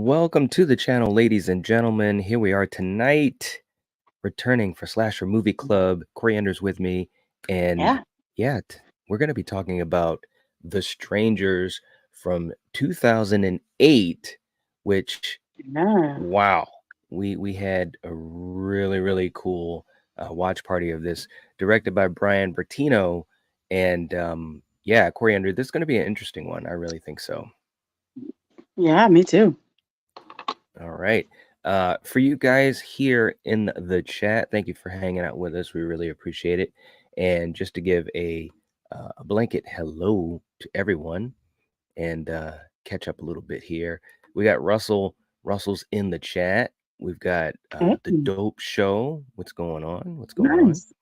Welcome to the channel, ladies and gentlemen. Here we are tonight, returning for Slasher Movie Club. Coriander's with me, and Yeah. yeah, we're going to be talking about The Strangers from 2008, which, Yeah. wow, we had a really cool watch party of this, directed by Brian Bertino, and yeah, Coriander, this is going to be an interesting one. I really think so. Yeah, me too. All right. For you guys here in the chat, thank you for hanging out with us. We really appreciate it. And just to give a blanket hello to everyone and catch up a little bit here, we got Russell. Russell's in the chat. We've got the Mm, Dope Show. What's going on? What's going on? nice.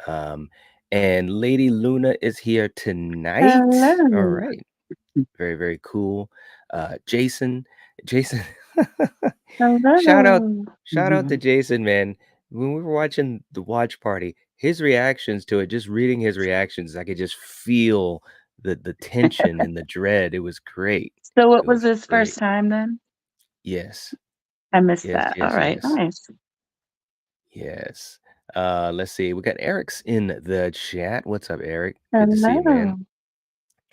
Um, and Lady Luna is here tonight. All Hello. right. Very cool. Jason, Jason, shout out, Hello. shout out to Jason, man. When we were watching the watch party, his reactions to it, just reading his reactions, I could just feel the tension and the dread. It was great. So it It was was his great. first time then? Yes, I missed yes, that. All yes, right, yes, nice. yes. Let's see. We got Eric's in the chat. What's up, Eric? Good to see you, man. Hello.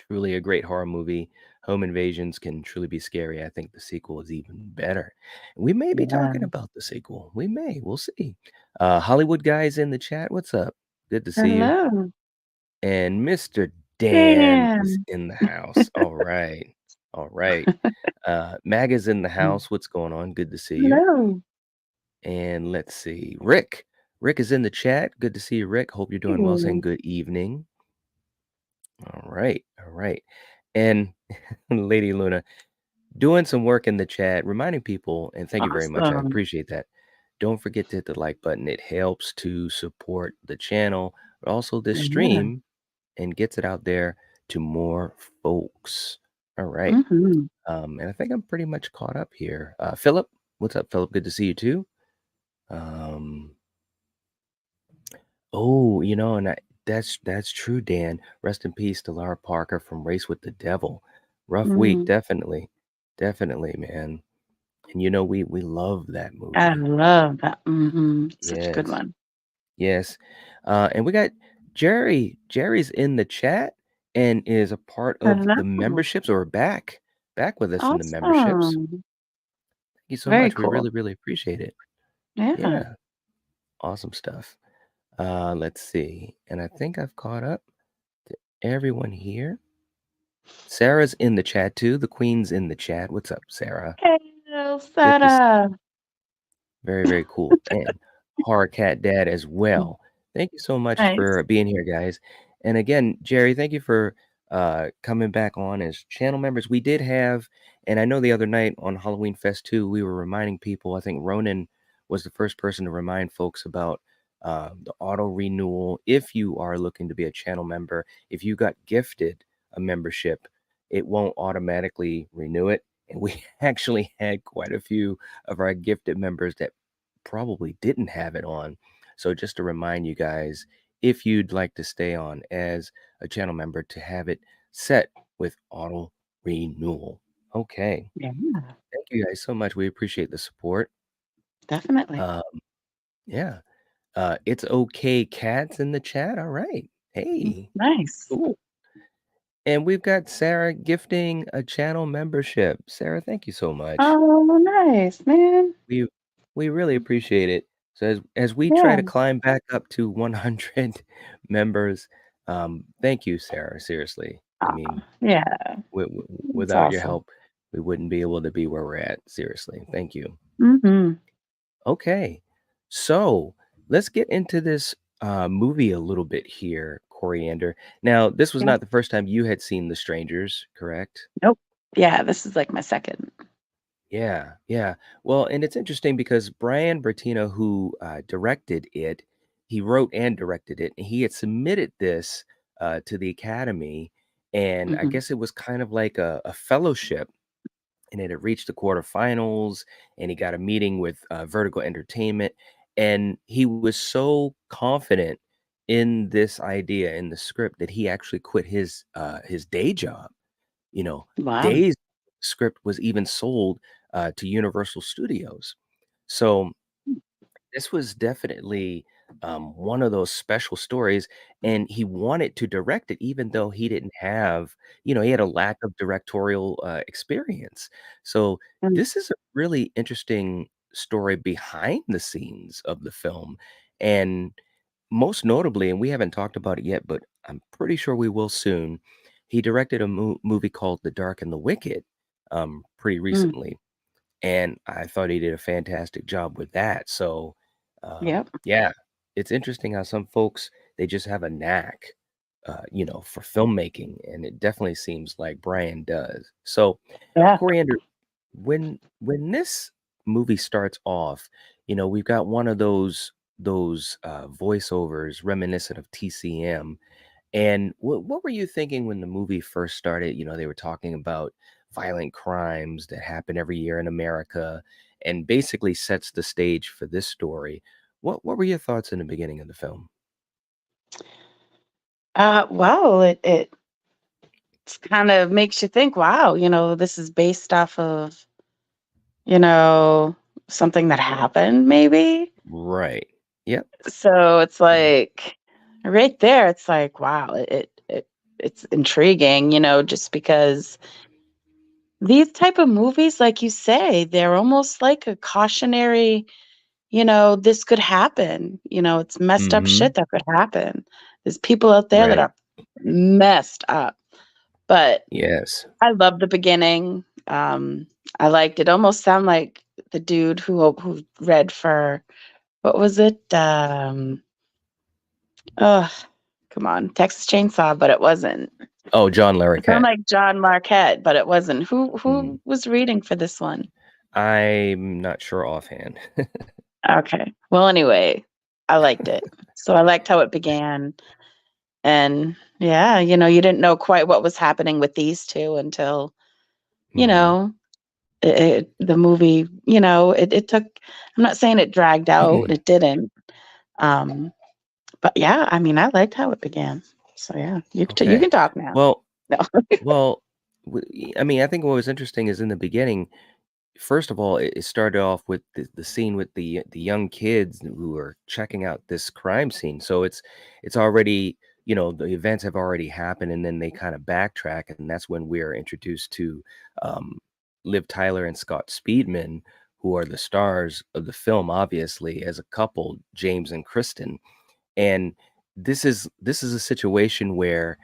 Truly a great horror movie. Home invasions can truly be scary. I think the sequel is even better. We may be Yeah. talking about the sequel. We may. We'll see. Hollywood guys in the chat. What's up? Good to see you. Hello. And Mr. Dan is Dan. in the house. All right. All right. Mag is in the Mm, house. What's going on? Good to see you. hello. And let's see. Rick. Rick is in the chat. Good to see you, Rick. Hope you're doing well. Saying Hey. good evening. All right. All right. And Lady Luna, doing some work in the chat, reminding people, and thank you very much. I Awesome. appreciate that. Don't forget to hit the like button. It helps to support the channel, but also this Yeah. stream and gets it out there to more folks. All right. Mm-hmm. And I think I'm pretty much caught up here. Philip, what's up, Philip? Good to see you too. Um, oh, and that's true, Dan. Rest in peace to Lara Parker from Race with the Devil. Rough week, Mm. definitely. Definitely, man. And we love that I movie. love that. Mm-hmm. Such a good Yes, one. yes. And we got Jerry. Jerry's in the chat and is a part of the Hello. memberships or back with us in the memberships. Awesome. Thank you so Very much. We cool. really appreciate it. Yeah. Yeah, awesome stuff. Let's see. And I think I've caught up to everyone here. Sarah's in the chat too. The Queen's in the chat. What's up, Sarah? Hey, Good to Sarah. Very cool. And Horror Cat Dad as well. Thank you so much Nice. for being here, guys. And again, Jerry, thank you for coming back on as channel members. We did have, and I know the other night on Halloween Fest 2, we were reminding people, I think Ronan was the first person to remind folks about the auto renewal. If you are looking to be a channel member, if you got gifted a membership, it won't automatically renew it. And we actually had quite a few of our gifted members that probably didn't have it on. So just to remind you guys, if you'd like to stay on as a channel member, to have it set with auto renewal. Okay. Yeah, Thank you guys so much. We appreciate the support. definitely. Uh, yeah. It's okay, cats in the chat. All right. Hey, Nice. cool. And we've got Sarah gifting a channel membership. Sarah, thank you so much. Oh, nice, man. We we really appreciate it. So as we try Yeah. to climb back up to 100 members, thank you, Sarah. Seriously, I Aw, mean, yeah, it's without your awesome. help, we wouldn't be able to be where we're at. Seriously, thank you. Mhm. Okay, so let's get into this movie a little bit here, Coriander. Now, this was Yeah. not the first time you had seen The Strangers, correct? Nope. Yeah, this is like my second. Yeah, yeah. Well, and it's interesting because Brian Bertino, who directed it, he wrote and directed it, and he had submitted this to the Academy, and I Mhm. guess it was kind of like a fellowship, and it had reached the quarterfinals, and he got a meeting with Vertigo Entertainment, and he was so confident in this idea in the script that he actually quit his day job. You know, Wow. Days script was even sold to Universal Studios. So this was definitely one of those special stories, and he wanted to direct it, even though he didn't have, he had a lack of directorial experience. So Mm, this is a really interesting story behind the scenes of the film, and most notably, and we haven't talked about it yet, but I'm pretty sure we will soon. He directed a movie called The Dark and the Wicked pretty mm, recently, and I thought he did a fantastic job with that. So, yep. yeah, it's interesting how some folks they just have a knack, for filmmaking, and it definitely seems like Brian does. So, Yeah. Coriander, when this movie starts off, we've got one of those voiceovers reminiscent of TCM, and what were you thinking when the movie first started? They were talking about violent crimes that happen every year in America and basically sets the stage for this story. What were your thoughts in the beginning of the film? Well, it kind of makes you think, wow, this is based off of, you know, something that happened, maybe. Right. Yep. So it's Mhm. like right there, it's like, wow, it's intriguing, just because these type of movies, like you say, they're almost like a cautionary, this could happen. It's messed up Mhm. shit that could happen. There's people out there that Right. are messed up. But Yes. I love the beginning. I liked it. Almost sound like the dude who read for what was it? Oh, come on, Texas Chainsaw, but it wasn't. Oh, John It sounded Larroquette. like John Marquette, but it wasn't. Who Mhm. who was reading for this one? I'm not sure offhand. Okay. Well, anyway, I liked it. So I liked how it began. And yeah, you didn't know quite what was happening with these two until, you Mhm. know, the movie, it took, I'm not saying it dragged out, it didn't. Um, but yeah, I mean, I liked how it began. So yeah, you Okay. can talk now. Well No. well, I mean, I think what was interesting is in the beginning. First of all, it started off with the scene with the young kids who are checking out this crime scene. So it's already, the events have already happened, and then they kind of backtrack, and that's when we're introduced to um, Liv Tyler and Scott Speedman, who are the stars of the film, obviously, as a couple, James and Kristen. And this is a situation where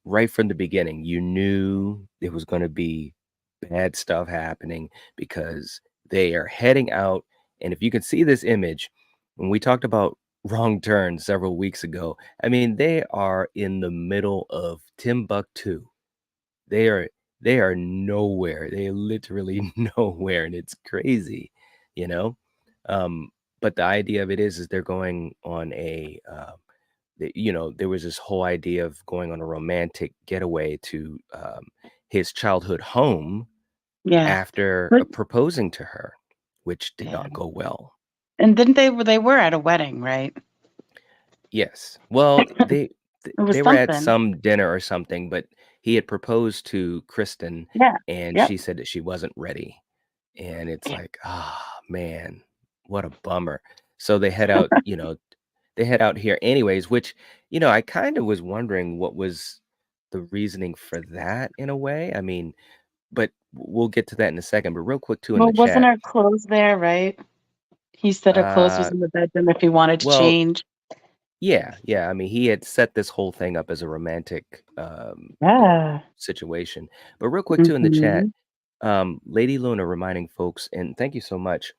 right from the beginning, you knew it was gonna be bad stuff happening because they are heading out, and if you can see this image, when we talked about Wrong Turn several weeks ago, I mean, they are in the middle of Timbuktu. They are they are nowhere. They are literally nowhere, and it's crazy, you know? Um, but the idea of it is they're going on there was this whole idea of going on a romantic getaway to his childhood home Yeah. after But proposing to her, which did yeah. not go well. And didn't they were at a wedding, right? Yes. Well, It was they were at something. some dinner or something, but he had proposed to Kristen, Yeah. and Yep. she said that she wasn't ready. And it's Yeah. like, ah, man, what a bummer. So they head out here anyways, which, I kind of was wondering what was the reasoning for that in a way. I mean, but we'll get to that in a second. But real quick too in Well, the wasn't chat. her clothes there, right? He said her clothes was Uh in the bedroom if he wanted to well, change. yeah, yeah. I mean, he had set this whole thing up as a romantic Yeah. situation. But real quick too in the chat, Mhm. Lady Luna reminding folks, and thank you so much.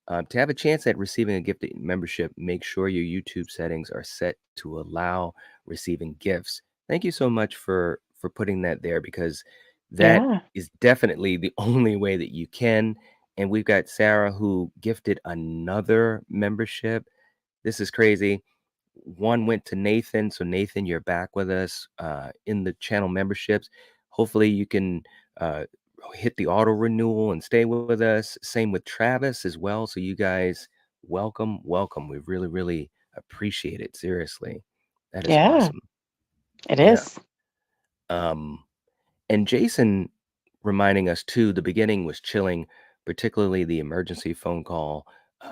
To have a chance at receiving a gifted membership, make sure your YouTube settings are set to allow receiving gifts. Thank you so much for putting that there because that Yeah. is definitely the only way that you can. And we've got Sarah who gifted another membership. This is crazy. One went to Nathan. So, Nathan, you're back with us in the channel memberships. Hopefully, you can uh, hit the auto renewal and stay with us. Same with Travis as well. So, you guys, welcome, welcome. We really, really appreciate it. Seriously. That is Yeah, awesome. it Yeah. is. Um, and Jason reminding us too, the beginning was chilling particularly the emergency phone call,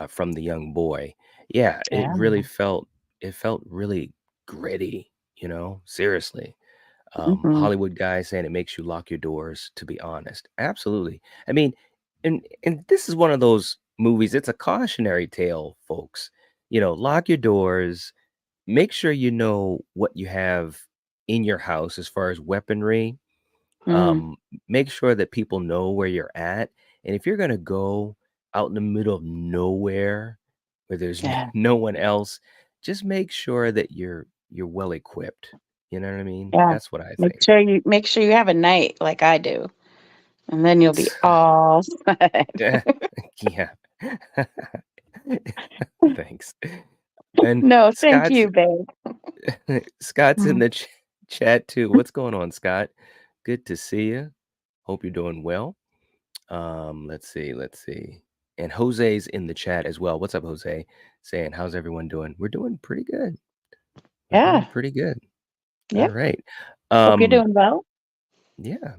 from the young boy. Yeah, Yeah. it felt really gritty, seriously. Mhm. Hollywood guy saying it makes you lock your doors, to be honest. Absolutely. I mean, and this is one of those movies, it's a cautionary tale, folks. Lock your doors, make sure you know what you have in your house as far as weaponry. Mm. um, Make sure that people know where you're at, and if you're gonna go out in the middle of nowhere where there's Yeah. no one else, just make sure that you're well equipped. You know what I mean? Yeah. That's what I think. Make sure you have a night like I do, and then you'll be all set. Yeah, yeah. Thanks. And No, thank you, babe. Scott's in Mhm. the chat too. What's going on, Scott? Good to see you. Hope you're doing well. Let's see. And Jose's in the chat as well. What's up, Jose? Saying, how's everyone doing? We're doing pretty good. We're doing Yeah. pretty good. All Yep. right. Hope you're Um, doing well. yeah,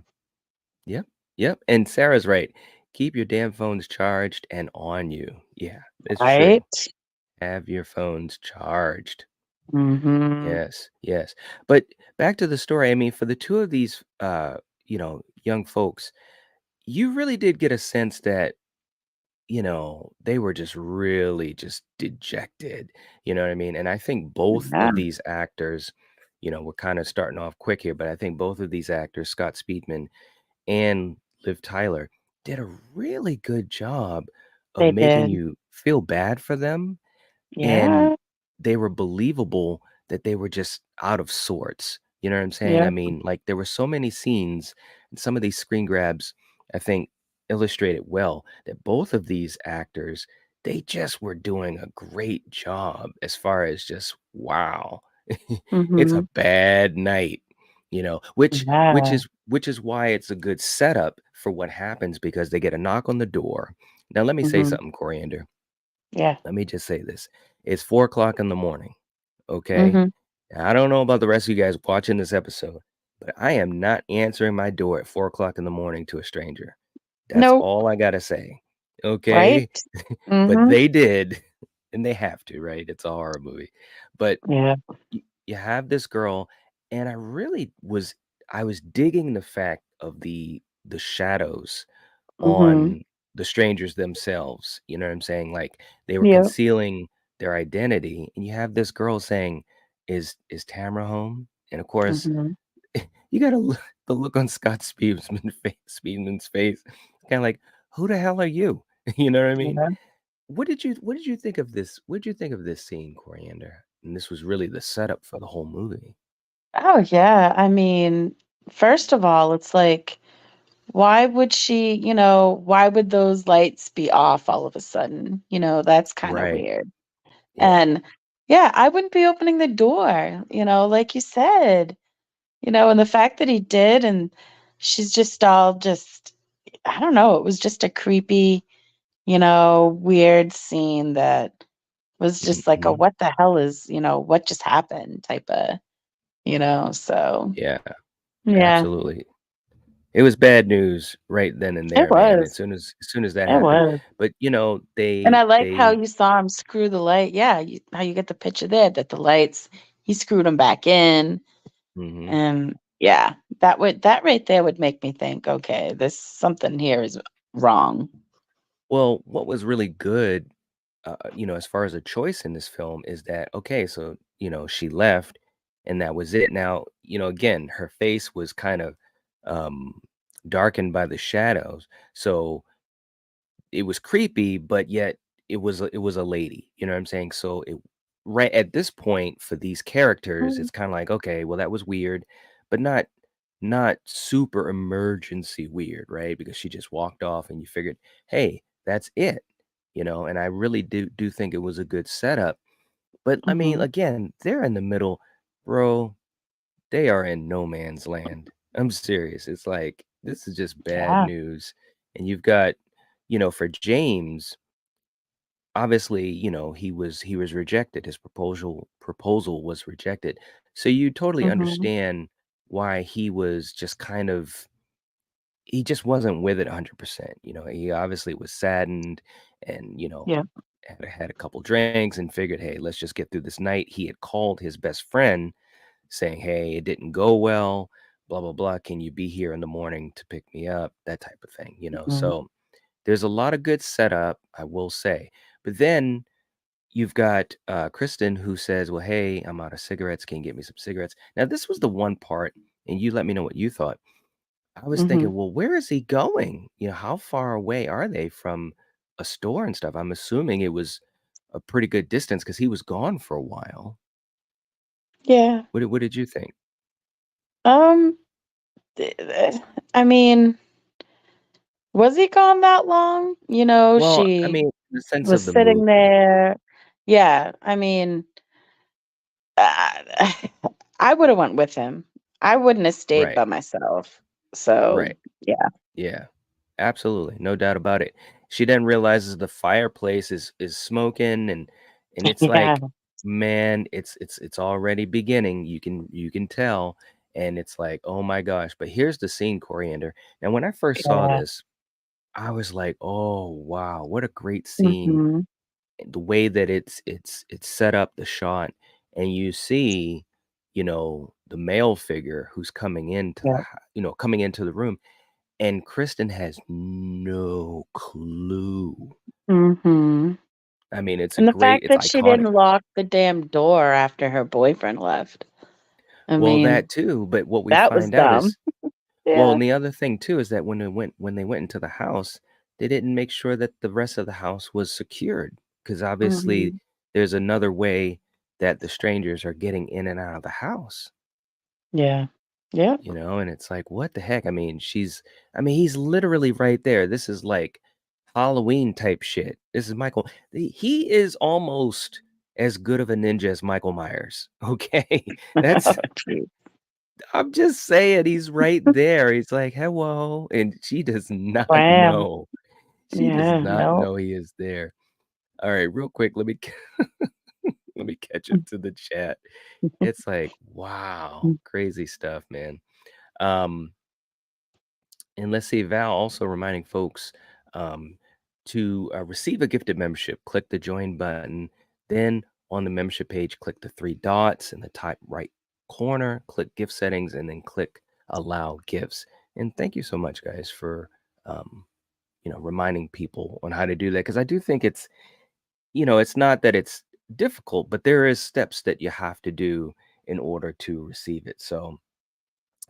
yep, yep. And Sarah's right. Keep your damn phones charged and on you. Yeah, it's true. Right? Have your phones charged. Mhm. Yes, yes. But back to the story. I mean, for the two of these young folks, you really did get a sense that they were just really just dejected, you know what I mean? And I think both Yeah. of these actors, we're kind of starting off quick here, but I think both of these actors, Scott Speedman and Liv Tyler, did a really good job of They making did. you feel bad for them, and Yeah. they were believable that they were just out of sorts. You know what I'm saying? I Yeah. mean, like there were so many scenes and some of these screen grabs, I think, illustrate it well that both of these actors, they just were doing a great job as far as just wow. It's a Mhm. bad night, which which Yeah. is which is why it's a good setup for what happens because they get a knock on the door. Now let me say Mhm. something, Coriander. Yeah. Let me just say this. It's 4 o'clock in the morning, okay? Mhm. I don't know about the rest of you guys watching this episode, but I am not answering my door at 4 o'clock in the morning to a stranger. That's Nope. all I gotta say, Right? okay? But Mhm. they did, and they have to, right? It's a horror movie. But Yeah. you have this girl, and I was digging the fact of the shadows Mhm. on the strangers themselves, you know what I'm saying? Like, they were Yep. concealing their identity, and you have this girl saying, "Is Tamara home?" And, of course, Mhm. you gotta look the look on Scott Speedman's face, kinda like, "Who the hell are you?" You know what I mean? Yeah. What did you think of this what did you think of this scene, Coriander? And this was really the setup for the whole movie. Oh, yeah. I mean, first of all, it's like, why would she, why would those lights be off all of a sudden? That's kind of Right. weird. Yeah. And yeah, I wouldn't be opening the door, like you said, and the fact that he did, and she's just all just, I don't know, it was just a creepy, weird scene that was just like a Mhm. what the hell is, what just happened type of, so Yeah, yeah, absolutely. It was bad news right then and it there, man, was. as soon as that It happened. was. But, And they I like how they you saw him screw the light. Yeah, how you get the picture there that the lights, he screwed them back in. mhm. And yeah, that right there would make me think, okay, this something here is wrong. Well, what was really good, as far as a choice in this film is that, okay, so, she left and that was it. Now, again, her face was kind of, um, darkened by the shadows, so it was creepy, but yet it was a lady, you know what I'm saying? So it right at this point for these characters, Mm, it's kind of like, okay, well that was weird, but not super emergency weird, right? Because she just walked off and you figured, hey, that's it, and I really do think it was a good setup. But I mean, mhm. again, they're in the middle, bro. They are in no man's land. I'm serious. It's like this is just bad Yeah. news. And you've got, for James, obviously, he was rejected. His proposal was rejected. So you totally Mhm. understand why he was just kind of he just wasn't with it 100%. He obviously was saddened and, Yeah. had a couple drinks and figured, hey, let's just get through this night. He had called his best friend saying, hey, it didn't go well, blah, blah, blah. Can you be here in the morning to pick me up? That type of thing. Mhm. So there's a lot of good setup, I will say. But then you've got Kristen who says, well, hey, I'm out of cigarettes. Can you get me some cigarettes? Now, this was the one part, and you let me know what you thought. I was Mhm. thinking, well, where is he going? How far away are they from a store and stuff? I'm assuming it was a pretty good distance because he was gone for a while. Yeah. What did you think? Um, I mean, was he gone that long? Well, I She mean, in the sense was of the sitting movie. there. Yeah, I mean, uh, I would have went with him. I wouldn't have stayed Right, by myself. So, right. yeah. Yeah, absolutely, no doubt about it. She then realizes the fireplace is smoking and it's Yeah. like, man, it's already beginning. You can tell, and it's like, oh my gosh. But here's the scene, Coriander. Now, when I first saw Yeah. this, I was like, oh wow, what a great scene. Mhm. The way that it's set up, the shot, and you see, the male figure who's coming into Yeah. coming into the room and Kristen has no clue. Mhm. I mean, And the fact it's that she iconic. didn't lock the damn door after her boyfriend left. I Well, mean, that too, but what we that was find out dumb. is well, Yeah. and the other thing too is that when they went into the house, they didn't make sure that the rest of the house was secured because obviously Mhm. there's another way that the strangers are getting in and out of the house. Yeah. Yep. And it's like, what the heck? I mean, he's literally right there. This is like Halloween type shit. This is Michael. He is almost as good of a ninja as Michael Myers. Okay. Oh, That's, gee. I'm just saying, he's right there. He's like, hello. And she does not Wow. know. She does Yeah, not no. know he is there. All right, real quick, let me catch up to the chat. It's like, wow, crazy stuff, man. Um, And let's see, Val also reminding folks to receive a gifted membership, click the join button. Then on the membership page, click the three dots in the top right corner, click gift settings, and then click allow gifts. And thank you so much, guys, for um, reminding people on how to do that. Because I do think it's not that it's difficult, but there is steps that you have to do in order to receive it. So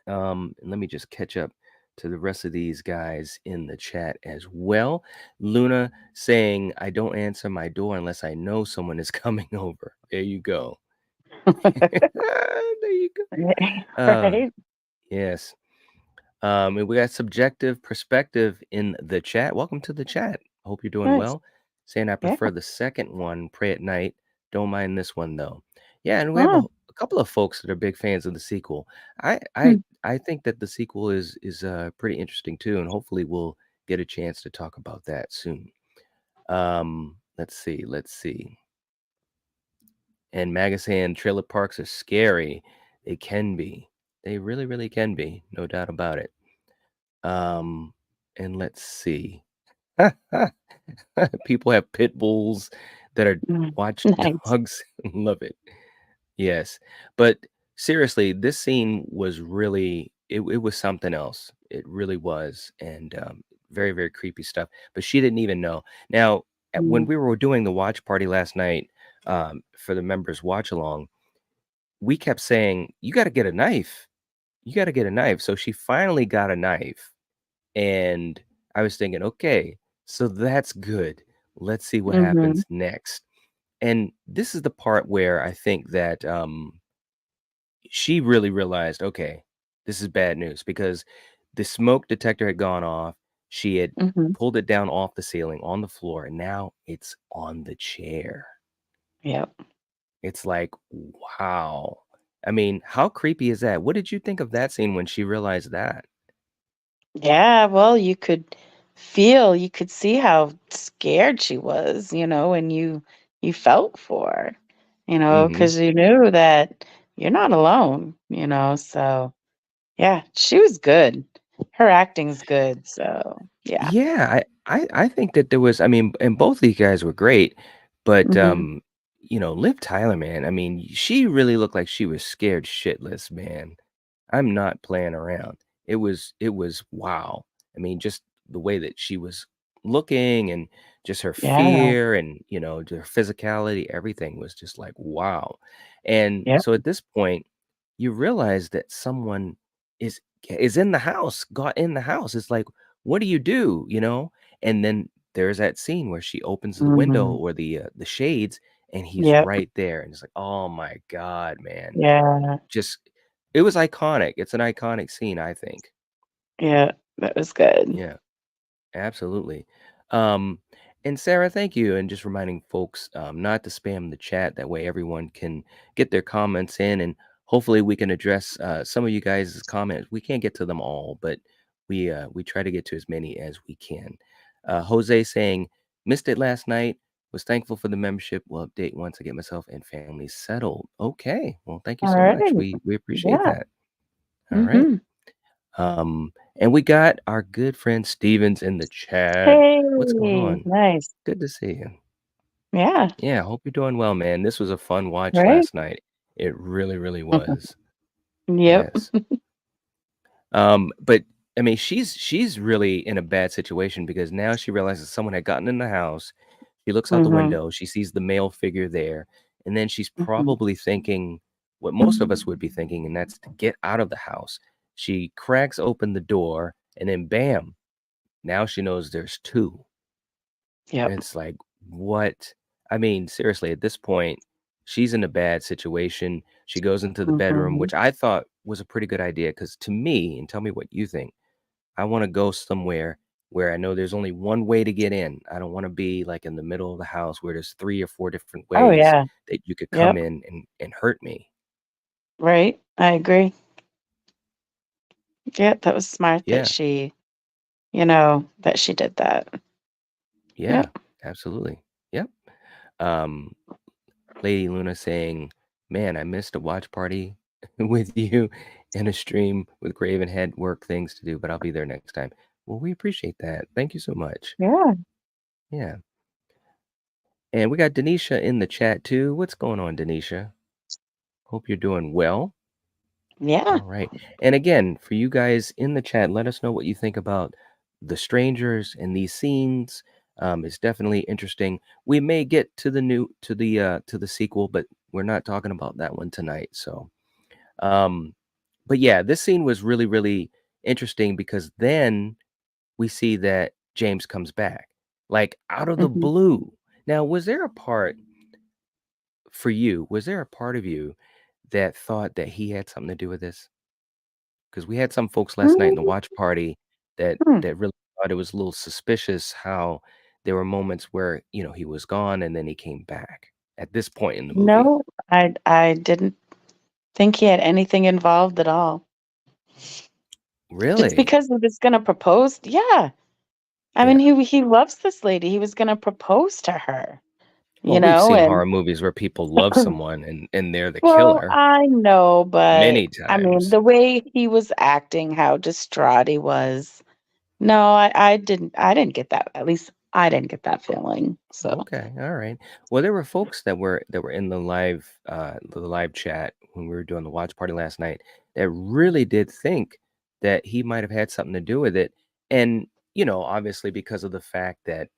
and let me just catch up to the rest of these guys in the chat as well. Luna saying, I don't answer my door unless I know someone is coming over. There you go. There you go. Right? Yes. And we got subjective perspective in the chat. Welcome to the chat. Hope you're doing Nice. well. Saying I Yeah. prefer the second one, Pray at Night. Don't mind this one though. Yeah, and we have Oh. a couple of folks that are big fans of the sequel. I I Hmm. I think that the sequel is pretty interesting too, and hopefully we'll get a chance to talk about that soon. Let's see. And Magasan trailer parks are scary. They can be. They really, really can be. No doubt about it. Um, and let's see. People have pit bulls that are Mm. watch Nice. dogs. Love it. Yes. But seriously, this scene was really it was something else. It really was. And very, very creepy stuff. But she didn't even know. Now, when Mm. we were doing the watch party last night, for the members watch along, we kept saying, you gotta get a knife. You gotta get a knife. So she finally got a knife. And I was thinking, okay, so that's good. Let's see what Mhm. happens next. And this is the part where I think that she really realized, okay, this is bad news because the smoke detector had gone off. She had Mhm. pulled it down off the ceiling on the floor, and now it's on the chair. Yep. It's like, wow. I mean, how creepy is that? What did you think of that scene when she realized that? Yeah, well, you could see how scared she was, and you felt for her, Hmm. because you knew that you're not alone, so yeah, she was good. her acting's good, so yeah. Yeah, I think that there was I mean, and both of these guys were great, but, Mhm. Liv Tyler, man, I mean, she really looked like she was scared shitless, man. I'm not playing around. It was wow. I mean, just the way that she was looking and just her Yeah. fear and, her physicality, everything was just like, wow. And Yep. so at this point, you realize that someone is in the house, got in the house. It's like, what do you do? And then there's that scene where she opens the window Mhm. or the shades and he's Yep. right there. And it's like, oh my God, man. Yeah. Just it was iconic. It's an iconic scene, I think. Yeah. That was good. Yeah, absolutely. Um, and Sarah, thank you, and just reminding folks not to spam the chat. That way, everyone can get their comments in, and hopefully, we can address some of you guys' comments. We can't get to them all, but we try to get to as many as we can. Jose saying missed it last night. Was thankful for the membership. Will update once I get myself and family settled. Okay. Well, thank you so much. Alright. We appreciate Yeah. that. All right. Mhm. And we got our good friend Stevens in the chat. What's going Hey, on? nice. Good to see you. Yeah. Yeah, hope you're doing well, man. This was a fun watch Right? last night. It really, really was. Yep. Yes. But I mean, she's really in a bad situation because now she realizes someone had gotten in the house. She looks out the Mhm. window, she sees the male figure there, and then she's Mhm. probably thinking what most of us would be thinking, and that's to get out of the house. She cracks open the door, and then bam, now she knows there's two. And Yep. it's like, what? I mean, seriously, at this point, she's in a bad situation. She goes into the bedroom, Mhm. which I thought was a pretty good idea because to me, and tell me what you think, I want to go somewhere where I know there's only one way to get in. I don't want to be like in the middle of the house where there's three or four different Oh, ways yeah. that you could come Yep. in and hurt me. Right. I agree. Yep, that was smart that Yeah, she did that. yeah, Yep. absolutely. Yep. Um, Lady Luna saying, "Man, I missed a watch party with you and a stream with Graven had work things to do, but I'll be there next time." Well, we appreciate that. Thank you so much. Yeah. Yeah. And we got Denisha in the chat too. What's going on, Denisha? Hope you're doing well. Yeah. All right. And again, for you guys in the chat, let us know what you think about the strangers and these scenes. It's definitely interesting. We may get to the sequel, but we're not talking about that one tonight. So but yeah, this scene was really, really interesting because then we see that James comes back, like out of the Mhm. blue. Now, was there a part of you that thought that he had something to do with this? Because we had some folks last night in the watch party that Mhm. that really thought it was a little suspicious how there were moments where, he was gone and then he came back at this point in the movie. No, I didn't think he had anything involved at all. Just Really? because he was gonna propose, yeah. I mean, Yeah. he loves this lady. He was gonna propose to her, Well, we've seen and horror movies where people love someone and they're the well, killer I know, but many I mean, times. the way he was acting, how distraught he was. No, I didn't get that. At least I didn't get that feeling. So, Okay, all right. Well, there were folks that were in the live chat when we were doing the watch party last night that really did think that he might have had something to do with it. And, obviously because of the fact that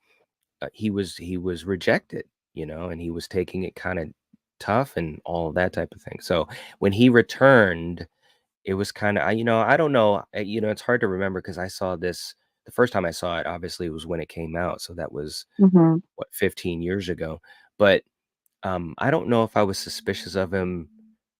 he was rejected, and he was taking it kind of tough and all of that type of thing. So when he returned, it was kind of I don't know, it's hard to remember because I saw this the first time I saw it. Obviously, was when it came out, so that was mhm. what 15 years ago. But I don't know if I was suspicious of him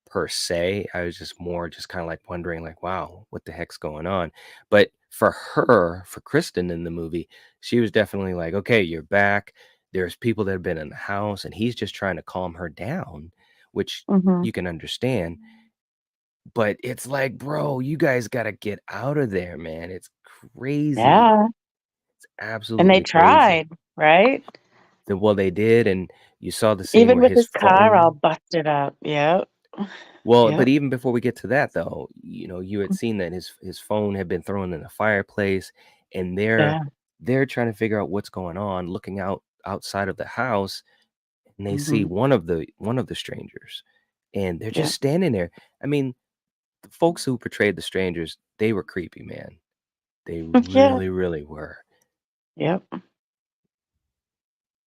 per se. I was just more just kind of like wondering, like, wow, what the heck's going on? But for Kristen in the movie, she was definitely like, okay, you're back. There's people that have been in the house, and he's just trying to calm her down, which Mhm. you can understand. But it's like, bro, you guys got to get out of there, man. It's crazy. Yeah, It's and they absolutely crazy. tried, right? Well, they did, and you saw the scene Even where with his his car all phone busted up. Yep. Well, but Yep. even before we get to that though, you had seen that his phone had been thrown in the fireplace, and they're Yeah. they're trying to figure out what's going on, looking outside of the house, and they see Mhm. one of the strangers, and they're just Yep. standing there. I mean, the folks who portrayed the strangers, they were creepy, man. They Yeah. really, really were. Yep.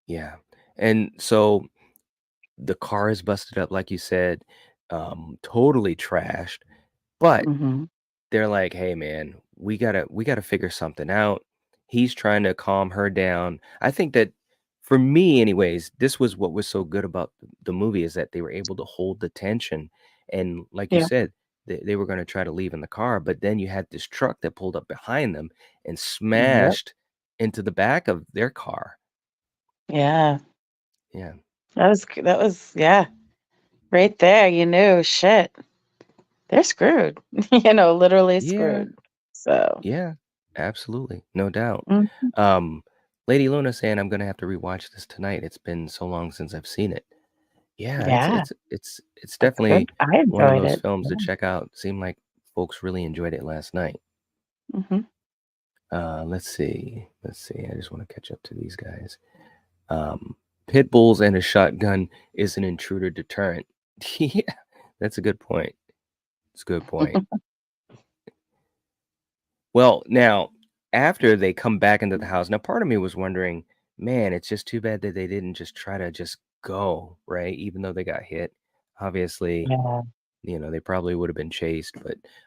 Yeah. And so the car is busted up, like you said, totally trashed, but Mhm. they're like, "Hey, man, we gotta figure something out." He's trying to calm her down. I think that for me anyways, this was what was so good about the movie is that they were able to hold the tension, and like you Yeah. said, they were gonna try to leave in the car, but then you had this truck that pulled up behind them and Yep. smashed into the back of their car. Yeah. Yeah. That was yeah. Right there, you knew, shit, they're screwed. Literally Yeah. screwed. So, Yeah, absolutely, no doubt. mm, Um, Lady Luna saying, "I'm gonna have to rewatch this tonight. It's been so long since I've seen it." Yeah, it's yeah, it's it's it's that's good. definitely I one of enjoyed those it. films to Yeah. check out. Seemed like folks really enjoyed it last night. Mhm. Let's see. I just want to catch up to these guys. Um, Pit bulls and a shotgun is an intruder deterrent. Yeah, that's a good point. It's a good point. Well, now, after they come back into the house, now part of me was wondering, man, it's just too bad that they didn't just try to just go, right? Even though they got hit. Obviously, Yeah. they probably would have been chased,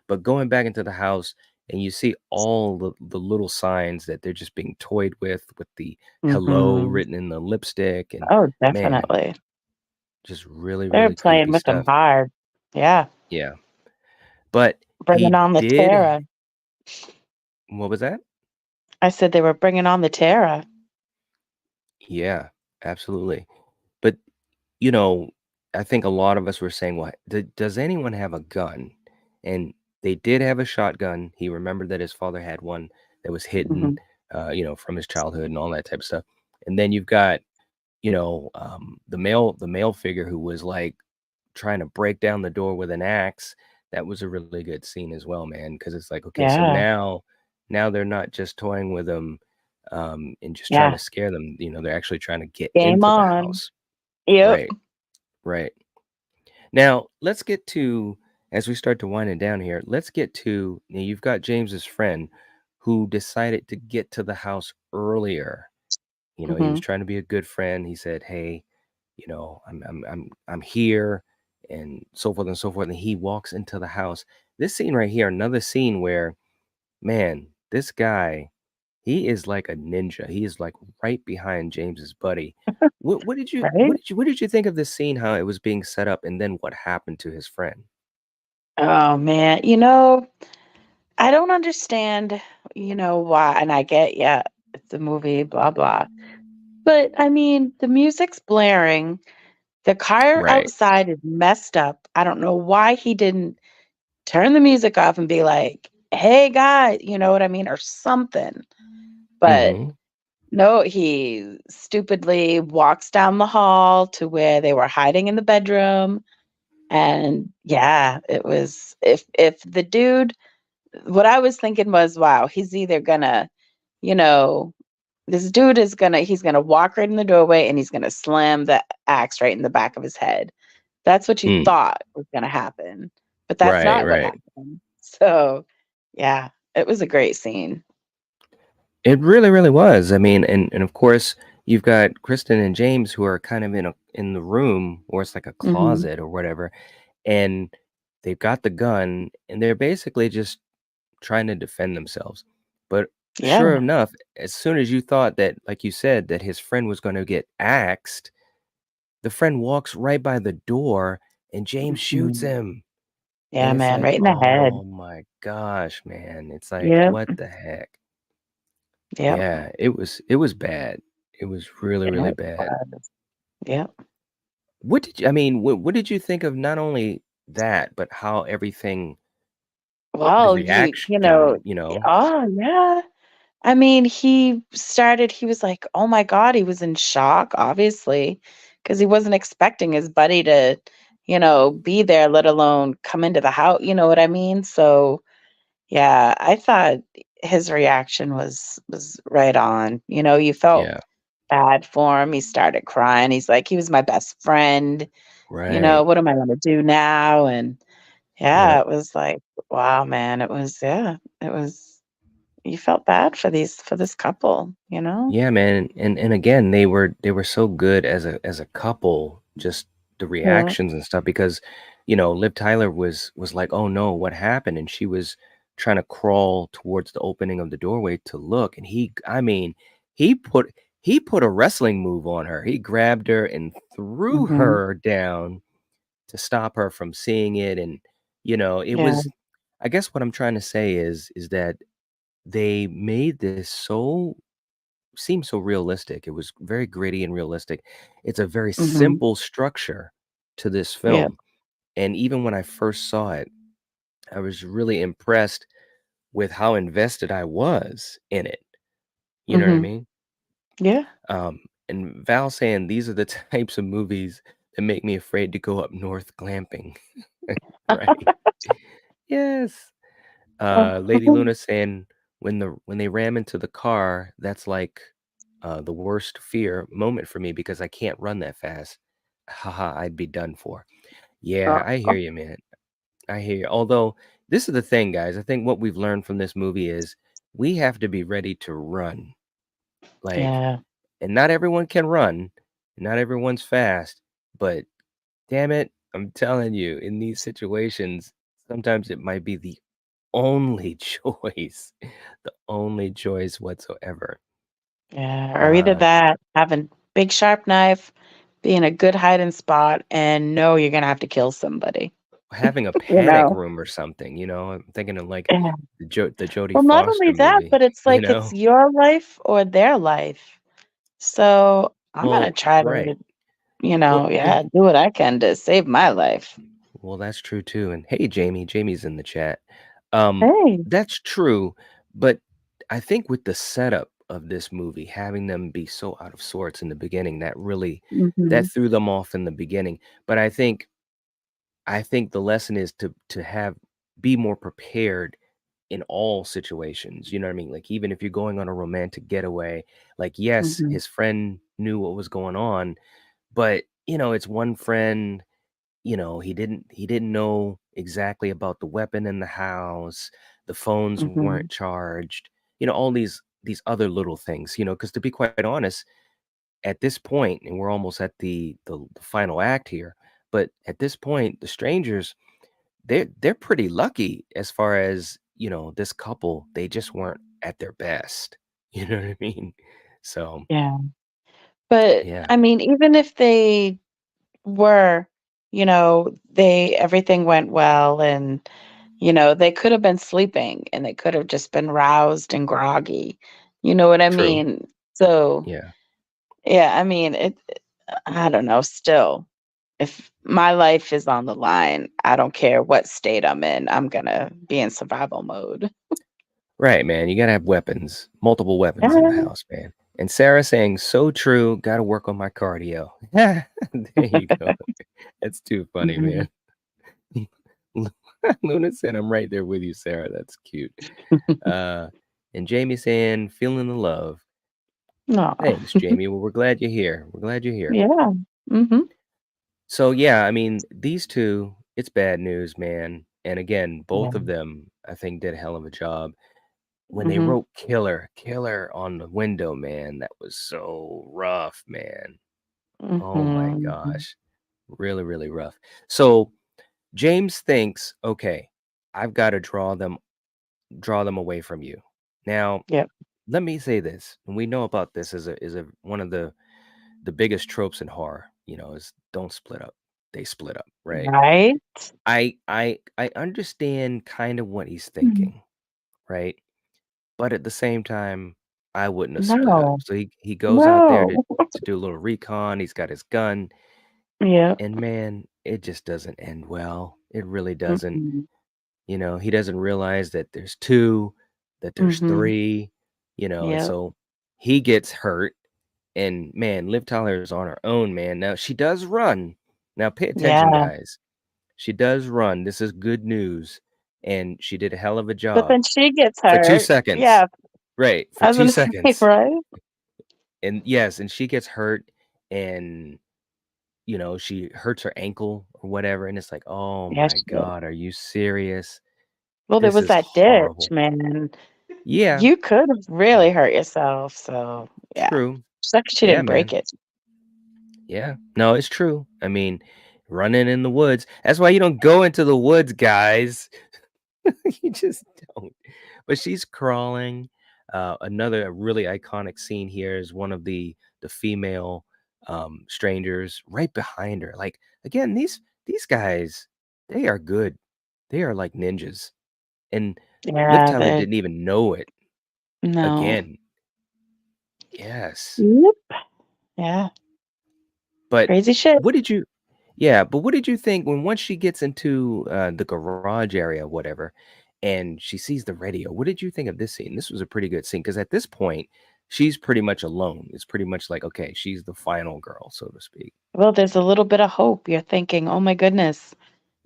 but going back into the house and you see all the little signs that they're just being toyed with the hello Mhm. written in the lipstick and Oh, man, definitely. just really, They're really playing creepy with them stuff. hard. Yeah. Yeah. But Bringing he on the did Terror. what was that? I said they were bringing on the Terror. Yeah, absolutely. But, you know, I think a lot of us were saying, "Well, does anyone have a gun?" And they did have a shotgun. He remembered that his father had one that was hidden, Mhm. from his childhood and all that type of stuff. And then you've got, the male figure who was like trying to break down the door with an axe. That was a really good scene as well, man, because it's like, okay, so Yeah. now they're not just toying with them, and just trying Yeah. to scare them. They're actually trying to get Game into the on. house. Yep. Right, right. Now, let's get to as we start to wind it down here, let's get to you've got James's friend who decided to get to the house earlier. He was Mhm. trying to be a good friend. He said, "Hey, I'm here," and so forth and so forth. And he walks into the house. This scene right here, another scene where, man, this guy, he is like a ninja. He is like right behind James's buddy. What did you what Right? did you what did you think of this scene? How it was being set up, and then what happened to his friend? Oh, man. I don't understand, why, and I get, yeah, it's a movie, blah, blah. But I mean, the music's blaring. The car Right. outside is messed up. I don't know why he didn't turn the music off and be like, hey, guy, you know what I mean? Or something. But Mhm. no, he stupidly walks down the hall to where they were hiding in the bedroom. And yeah, it was if the dude what I was thinking was, wow, he's either gonna, you know, this dude is he's gonna walk right in the doorway and he's gonna slam the axe right in the back of his head. That's what you Mm. thought was gonna happen, but that's Right, not what right. happened. So, yeah, it was a great scene. It really, really was. I mean, and of course, you've got Kristen and James who are kind of in the room, or it's like a Mhm. closet or whatever, and they've got the gun, and they're basically just trying to defend themselves. But sure Yeah. enough, as soon as you thought that, like you said, that his friend was going to get axed, the friend walks right by the door, and James shoots Mhm. him. And Yeah, it's man, like, right in the head. oh my gosh, man! It's like, Yep. what the heck? Yep. Yeah, it was bad. It was really, It really bad. was. Yep. What did you think of not only that, but how everything the Well, reaction, oh, yeah. I mean, he was like, "Oh my god," he was in shock, obviously, because he wasn't expecting his buddy to, be there, let alone come into the house, you know what I mean? So, yeah, I thought his reaction was right on. You felt Yeah. bad for him. He started crying. He's like, "He was my best friend. Right. What am I gonna do now?" And yeah, Yep. it was like, wow, man. Yeah, it was you felt bad for this couple, you know? Yeah, man, and again, they were so good as a couple, just the Yeah. reactions and stuff because, Liv Tyler was like, "Oh no, what happened?" And she was trying to crawl towards the opening of the doorway to look, and I mean, he put he put a wrestling move on her. He grabbed her and threw Mhm. her down to stop her from seeing it, and it Yeah. was I guess what I'm trying to say is that they made this so seemed so realistic. It was very gritty and realistic. It's a very Mhm. simple structure to this Yeah. film. And even when I first saw it, I was really impressed with how invested I was in it. You know what I Mhm. mean? Yeah. And Val saying these are the types of movies that make me afraid to go up north glamping. Right. Yes. Lady Oh. Luna saying when they ram into the car, that's like the worst fear moment for me because I can't run that fast. Haha, I'd be done for. Yeah, I hear you, man. I hear you. Although this is the thing, guys. I think what we've learned from this movie is we have to be ready to run. Like, Yeah. and not everyone can run, not everyone's fast, but damn it, I'm telling you, in these situations, sometimes it might be the only choice, the only choice whatsoever. Yeah, or either Uh, that, having big sharp knife, being a good hiding spot, and know you're gonna have to kill somebody, Having a you panic know? room or something, I'm thinking of, like, Yeah. the Jodie Well, not only Foster that, movie, but it's you like it's know? your life or their life. So, I'm gonna Well, try right. to, Well, yeah, do what I can to save my life. that's true too, and hey, Jamie's in the chat. Hey. That's true, but I think with the setup of this movie, having them be so out of sorts in the beginning, that Mhm. threw them off in the beginning, but I think the lesson is to have be more prepared in all situations, you know what I mean? Like, even if you're going on a romantic getaway, like, yes, Mhm. his friend knew what was going on, but, it's one friend, he didn't know exactly about the weapon in the house, the phones weren't Mhm. charged, all these other little things, because to be quite honest, at this point, and we're almost at the final act here, but at this point, the strangers they're pretty lucky as far as, this couple, they just weren't at their best. You know what I mean? So, Yeah. But, yeah, I mean, even if they were, they everything went well and, they could have been sleeping and they could have just been roused and groggy. You know what I true. mean? So, Yeah. yeah, I mean, I don't know, still, if my life is on the line, I don't care what state I'm in, I'm gonna be in survival mode. Right, man. You gotta have weapons, multiple weapons in the Yeah. house, man. And Sarah saying, so true, gotta work on my cardio. There you go. That's too funny, Mhm. man. Luna said, I'm right there with you, Sarah. That's cute. Uh, and Jamie saying, feeling the love. Aw. Thanks, Jamie. Well, we're glad you're here. We're glad you're here. Yeah. Mhm. So yeah, I mean, these two, it's bad news, man. And again, Yeah. both of them, I think, did a hell of a job. When they Mhm. wrote killer on the window, man, that was so rough, man. Oh my Mhm. Mhm. gosh. Really, really rough. So James thinks, okay, I've got to draw them away from you. Now, Yep. let me say this, and we know about this as a one of the biggest tropes in horror, is don't split up. They split up, right? Right? I understand kind of what he's Mhm. thinking, right? But at the same time, I wouldn't have split up. No. So he goes out there No. to do a little recon. He's got his gun, Yep. and man, it just doesn't end well. It really doesn't. Mhm. He doesn't realize that there's two, that there's Mhm. three, and Yep. so he gets hurt. And man, Liv Tyler is on her own, man. Now she does run. Now pay attention, Yeah. guys. She does run. This is good news, and she did a hell of a But job then she gets for 2 hurt. seconds. Yeah, Right, for I was 2 gonna say, seconds. right? And yes, and she gets hurt and, she hurts her ankle or whatever, and it's like, "Oh Yeah, my she did. god, are you serious? Well, there This was is that ditch, horrible." man. Yeah, You could have really yeah, hurt yourself, so, yeah. true. Sucks she Yeah, didn't break man. it. Yeah. No, it's true. I mean, running in the woods, that's why you don't go into the woods, guys. You just don't. But she's crawling. Another really iconic scene here is one of the female strangers right behind her. Like again, these guys, they are good. They are like ninjas. And Liv Yeah, Tyler they didn't even know it. no. Again, yes. Yep. Yeah. But Crazy shit. what did you Yeah, but what did you think when once she gets into, the garage area, whatever, and she sees the radio? What did you think of this scene? This was a pretty good scene because at this point, she's pretty much alone. It's pretty much like, okay, she's the final girl, so to speak. Well, there's a little bit of hope. You're thinking, "Oh my goodness, is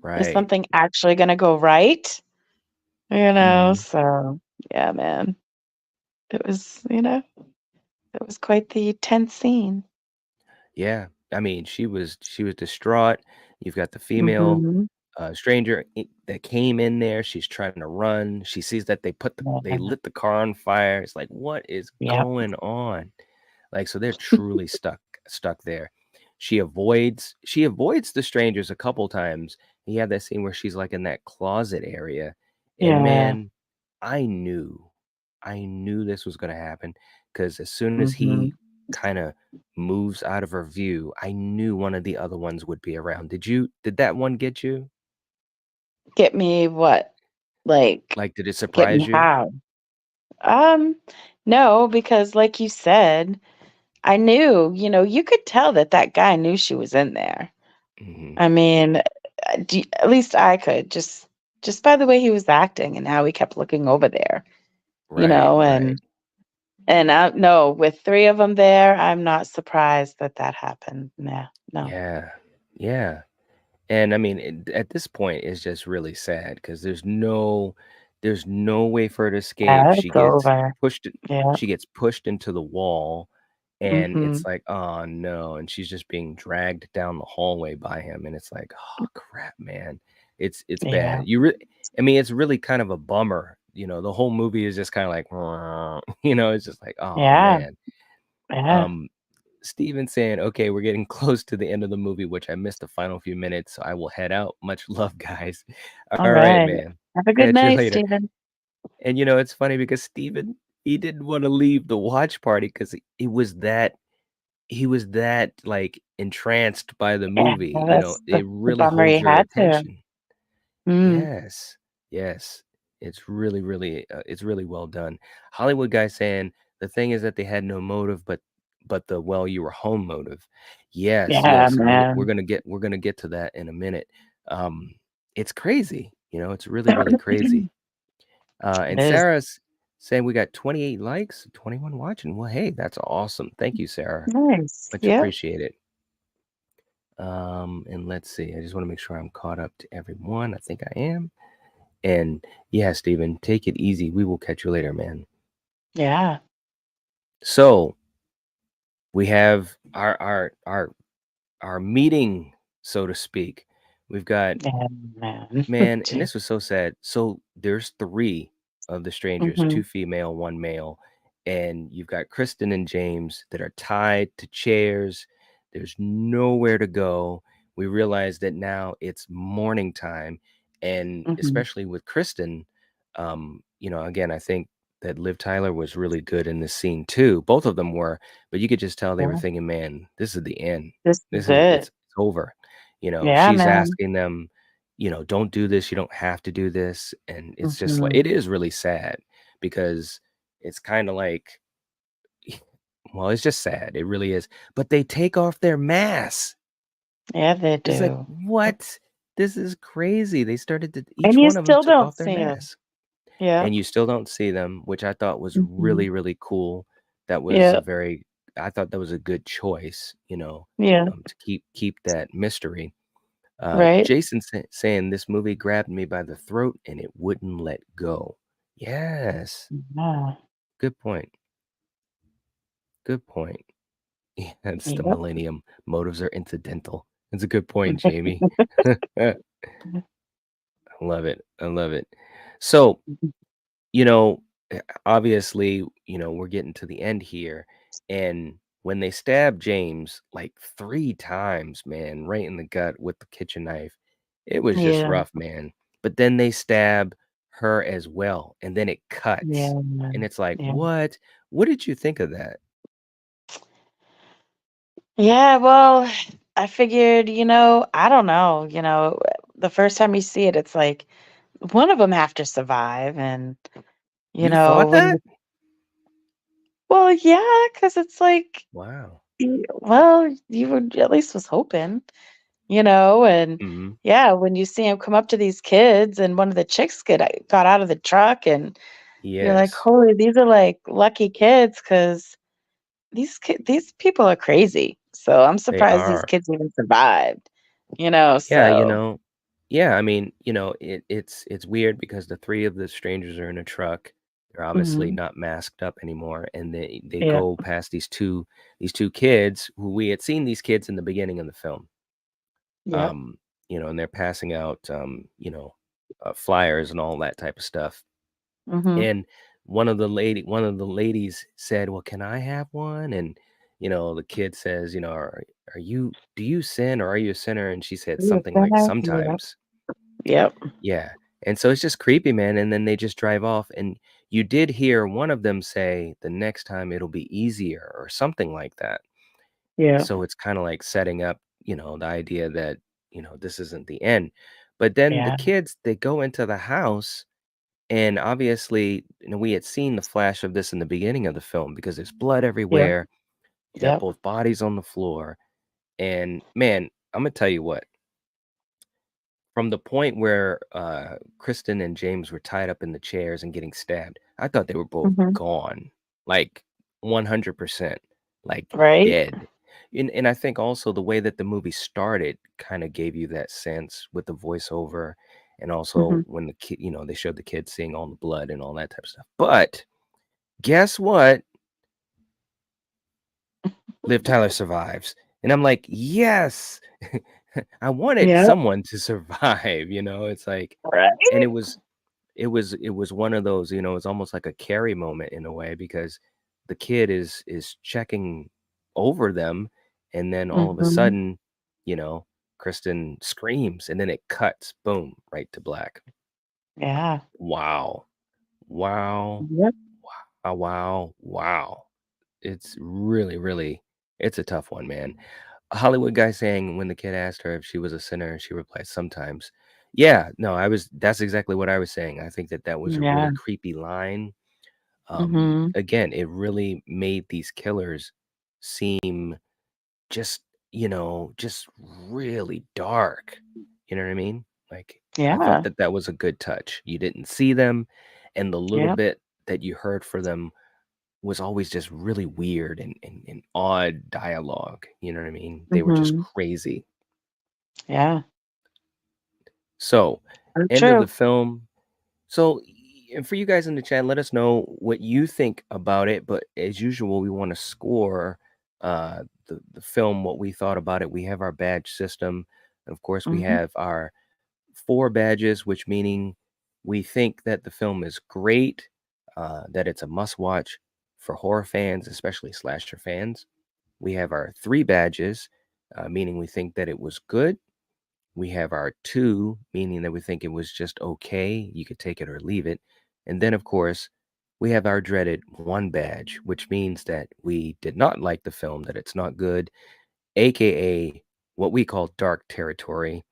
Right. something actually gonna go right?" Mhm. So, yeah, man. It was quite the tense scene. Yeah. I mean, she was distraught. You've got the female Mhm. stranger that came in there. She's trying to run. She sees that they Yeah. lit the car on fire. It's like, what is Yep. going on? Like, so they're truly stuck there. She avoids the strangers a couple times. You have that scene where she's like in that closet area, and Yeah. man, I knew, I knew this was gonna happen because as soon as Mhm. he kind of moves out of her view, I knew one of the other ones would be around. Did that one get you? Get me what? Like, Like, did it get me surprise you? how? Um, no, because like you said, I knew, you could tell that that guy knew she was in there. Mhm. I mean, at least I could just by the way he was acting and how he kept looking over there, you Right, know, right. and no, with 3 of them there, I'm not surprised that that happened. Nah, no. Yeah. Yeah. And I mean, at this point, it's just really sad because there's no way for her to escape. Yeah, it's over. Pushed Yeah. she gets pushed into the wall, and it's Mhm. like, "Oh, no," and she's just being dragged down the hallway by him, and it's like, "Oh, crap, man." It's Yeah. bad. I mean, it's really kind of a bummer, the whole movie is just kinda like, it's just like, "Oh, Yeah. man." Yeah. Um Steven saying, "Okay, we're getting close to the end of the movie, which I missed the final few minutes, so I will head out. Much love, guys." All All right, right. man. Have a good Catch you night, later. Steven. And, it's funny because Steven, he didn't wanna leave the watch party 'cause he was that, like, entranced by the Yeah, movie, it that's the really bummer holds he your had to. attention. Mm. Yes. Yes. It's really well done. Hollywood guy saying, "The thing is that they had no motive, but the, well, you were home motive." Yes, Yeah, yes, and we're man. gonna get to that in a minute. It's crazy, it's really, really crazy. It And is. Sarah's saying we got 28 likes, 21 watching. Well, hey, that's awesome. Thank you, Sarah. Nice. Much Yep. appreciated. And let's see. I just want to make sure I'm caught up to everyone. I think I am. And yeah, Steven, take it easy. We will catch you later, man. Yeah. So we have our meeting, so to speak. We've got Yeah, man. Man, and Gee. this was so sad. So there's 3 of the strangers, Mhm. 2 female, 1 male, and you've got Kristen and James that are tied to chairs. There's nowhere to go. We realize that now it's morning time, and Mhm. especially with Kristen, again, I think that Liv Tyler was really good in this scene too. Both of them were, but you could just tell they were Yeah. thinking, "Man, this is the end. This is This is it. it's over." Yeah, She's man. asking them, "Don't do this, you don't have to do this," and it's just like Mhm. it is really sad because it's kinda like well, it's just sad, it really is, but they take off their masks. Yeah, they It's like, do. "What? This is crazy." They started to And each you one of them still took don't off their see him. mask, Yep. and you still don't see them, which I thought was Mhm. really, really cool. That was a Yep. very I thought that was a good choice, Yeah. to keep that mystery. Right? Jason saying this movie grabbed me by the throat and it wouldn't let go. Yes, Yeah. good point. Good point. Yeah, it's the Yep. millennium. Motives are incidental. It's a good point, Jamie. I love it. I love it. So, you know, obviously, we're getting to the end here. And when they stab James like 3 times, man, right in the gut with the kitchen knife, it was just Yeah. rough, man. But then they stab her as well. And then it cuts. Yeah. And it's like, Yeah. what? What did you think of that? Yeah, well, I figured, I don't know, the first time you see it, it's like one of them have to survive, and You thought when that? well, yeah, because it's like, Wow. well, you would at least was hoping, and Hmm. yeah, when you see him come up to these kids, and one of the chicks got out of the truck, and you're like, Yes, holy, these are like lucky kids, because these people are crazy. So I'm they surprised these are. kids even survived, Yeah, so. yeah, I mean, it's weird because the 3 of the strangers are in a truck. They're obviously Mhm. not masked up anymore, and they Yeah. go past these two kids who we had seen these kids in the beginning of the film. Yep. Um, and they're passing out, flyers and all that type of stuff. Mhm. And one of the ladies said, "Well, can I have one?" And, the kid says, "Are you do you sin or are you a sinner?" And she said Ooh, something like, center. Yep. "Sometimes." Yep. Yeah. And so it's just creepy, man. And then they just drive off. And you did hear one of them say, "The next time it'll be easier," or something like that. Yep. So it's kind of like setting up, the idea that, this isn't the end. But then the Yeah. kids, they go into the house. And obviously, we had seen the flash of this in the beginning of the film because there's blood Yep. everywhere. You got Yep. both bodies on the floor. And man, I'm going to tell you what. From the point where, Kristen and James were tied up in the chairs and getting stabbed, I thought they were both Mhm. gone, like 100%, like Right? dead. And I think also the way that the movie started kinda gave you that sense with the voiceover and also Mhm. when the kid they showed the kids seeing all the blood and all that type of stuff. But guess what? Liv Tyler survives. And I'm like, "Yes!" I wanted Yep. someone to survive, It's like and Right? it was one of those, it's almost like a Carrie moment in a way because the kid is checking over them, and then all of a Mhm. sudden, you know, Kristen screams, and then it cuts, boom, right to black. Yeah. Wow. Wow. Yep. Wow, wow, wow. It's really, really it's a tough one, man. A Hollywood guy saying when the kid asked her if she was a sinner, she replied, "Sometimes." Yeah, no, that's exactly what I was saying. I think that that was a Yeah. really creepy line. Mhm. Again, it really made these killers seem just, just really dark. You know what I mean? Like, I thought Yeah. that that was a good touch. You didn't see them, and the little Yep. bit that you heard for them was always just really weird and odd dialogue, you know what I mean? They were just Mhm. crazy. Yeah. So, Very end of the true. film. So, and for you guys in the chat, let us know what you think about it. But as usual, we want to score the film, what we thought about it. We have our badge system. Of course, we Mhm. have our 4 badges, which meaning we think that the film is great, that it's a must watch for horror fans, especially slasher fans. We have our 3 badges, meaning we think that it was good. We have our 2, meaning that we think it was just okay. You could take it or leave it. And then, of course, we have our dreaded 1 badge, which means that we did not like the film, that it's not good, aka what we call dark territory,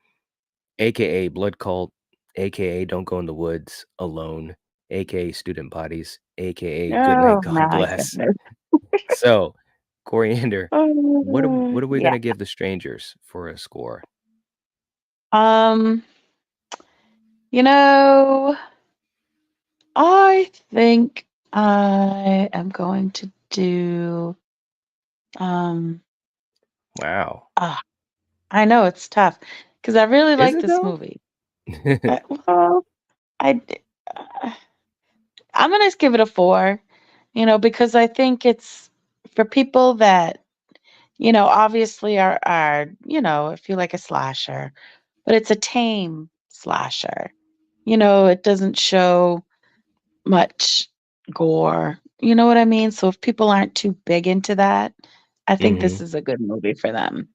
aka blood cult, aka don't go in the woods alone, aka student bodies, aka good night, Oh God my bless. goodness. So, Coriander, what are we Yeah. gonna give the strangers for a score? Um, you know, I think I am going to do um Wow. ah, I know it's tough. because I really Is like it this though? movie. I well, I d uh, I'm gonna just give it a 4, because I think it's for people that, obviously if you like a slasher, but it's a tame slasher. It doesn't show much gore. You know what I mean? So if people aren't too big into that, I think this Mhm. is a good movie for them,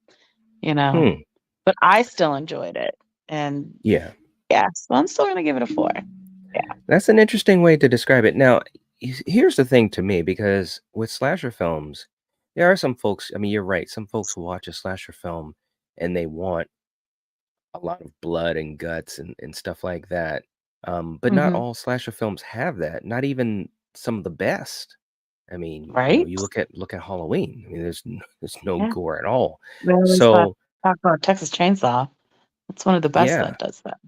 you know? Hmm. But I still enjoyed it. And Yeah. yeah, so I'm still gonna give it a 4. Yeah. That's an interesting way to describe it. Now, here's the thing to me, because with slasher films, there are some folks, I mean, you're right. Some folks watch a slasher film and they want a lot of blood and guts and stuff like that. But not Mhm. all slasher films have that. Not even some of the best. I mean, Right? you look at Halloween. I mean, there's no Yeah. gore at all. We always So talk about Texas Chainsaw. It's one of the best yeah, that does that.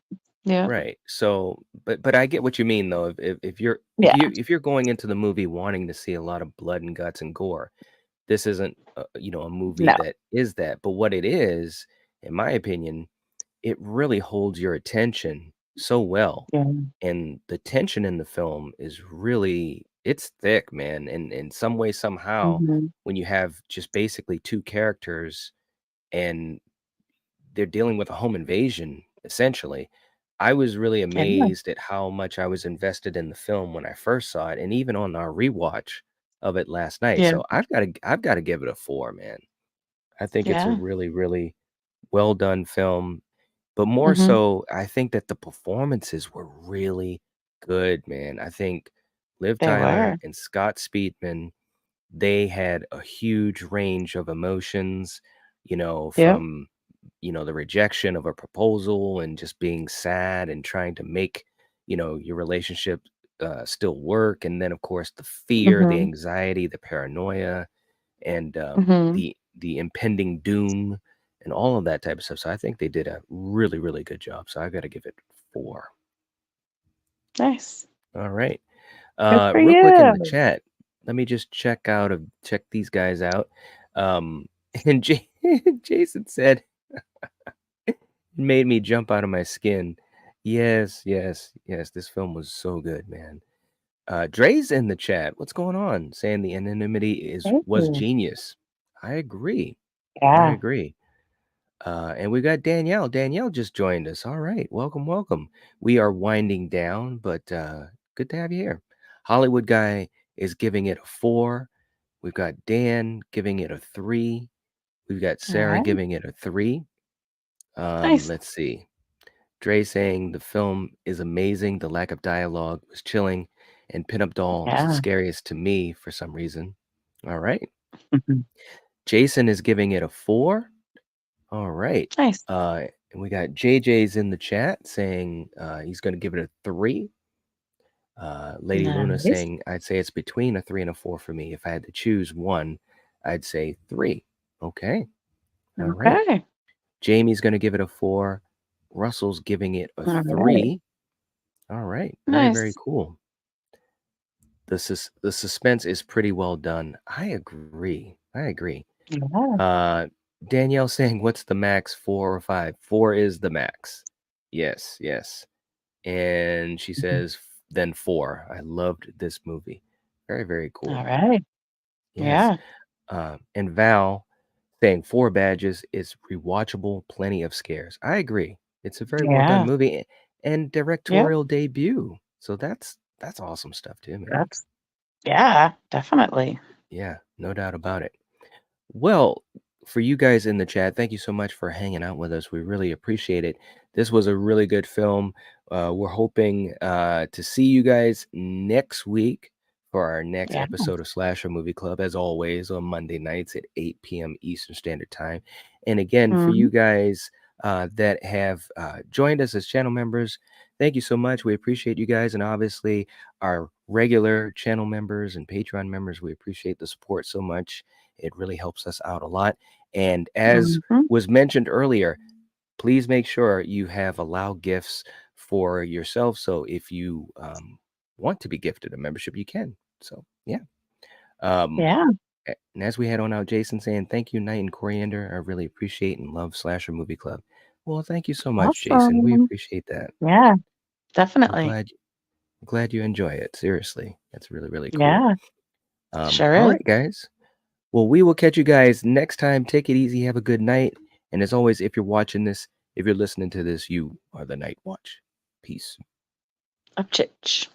Yeah. right. So, but I get what you mean though. If you're Yeah. if you're going into the movie wanting to see a lot of blood and guts and gore, this isn't a movie No. that is that. But what it is, in my opinion, it really holds your attention so well, Yeah. and the tension in the film is really, it's thick, man. And in some way, somehow, Mhm. when you have just basically two characters and they're dealing with a home invasion, essentially. I was really Yeah. amazed at how much I was invested in the film when I first saw it, and even on our rewatch of it last night. Yeah. So I've gotta give it a 4, man. I think it's a Yeah. really, really well done film, but more Mhm. so, I think that the performances were really good, man. I think Liv They Tyler were. and Scott Speedman, they had a huge range of emotions, Yep. from the rejection of a proposal and just being sad and trying to make, your relationship still work. And then, of course, the fear, the Mhm. anxiety, the paranoia, and Mhm. the impending doom and all of that type of stuff. So I think they did a really, really good job. So I got to give it 4. Nice. All right. Good for Real quick in the you. chat, let me just check these guys out. Um, and Jason said, made me jump out of my skin. Yes, yes, yes. This film was so good, man. Dre's in the chat. What's going on? Saying the anonymity Thank was you. genius. I agree. I Yeah. agree. And we got Danielle. Danielle just joined us. All right. Welcome, welcome. We are winding down, but good to have you here. Hollywood Guy is giving it a 4. We've got Dan giving it a 3. We've got All Sarah right. giving it a 3. Nice. Let's see. Dre saying the film is amazing. The lack of dialogue was chilling, and Pinup Doll is the Yeah. scariest to me for some reason. All right. Mhm. Jason is giving it a 4. All right. Nice. And we got JJ's in the chat saying he's going to give it a 3. Lady Luna Nice. saying I'd say it's between a 3 and a 4 for me. If I had to choose one, I'd say 3. Okay. All right. Okay. Jamie's going to give it a 4. Russell's giving it a All right. 3. All right. Very, very Nice. cool. The suspense is pretty well done. I agree. I agree. Yeah. Uh, Danielle saying, "What's the max? 4 or 5?" 4 is the max. Yes, yes. And she Mhm. says, "Then 4. I loved this movie." Very, very All cool. right. Yes. Yeah. And Val saying 4 badges is rewatchable, plenty of scares. I agree. It's a very well done Yeah. movie and Yep. directorial debut. So that's awesome stuff too, man. That's yeah, definitely. Yeah, no doubt about it. Well, for you guys in the chat, thank you so much for hanging out with us. We really appreciate it. This was a really good film. We're hoping to see you guys next week for our next Yeah. episode of Slasher Movie Club, as always, on Monday nights at 8 p.m. Eastern Standard Time. And again, for you Mhm. guys that have joined us as channel members, thank you so much. We appreciate you guys. And obviously, our regular channel members and Patreon members, we appreciate the support so much. It really helps us out a lot. And as Mhm. was mentioned earlier, please make sure you have allow gifts for yourself. So if you want to be gifted a membership, you can. So yeah. Um, Yeah. and as we head on out, Jason saying thank you, Night and Coriander. I really appreciate and love Slasher Movie Club. Well, thank you so much, Jason. We Awesome. appreciate that. Yeah, We're definitely. glad you enjoy it. Seriously, that's really, really cool. Yeah, sure All is. right, guys. Well, we will catch you guys next time. Take it easy. Have a good night. And as always, if you're watching this, if you're listening to this, you are the Night Watch. Peace. Upchich.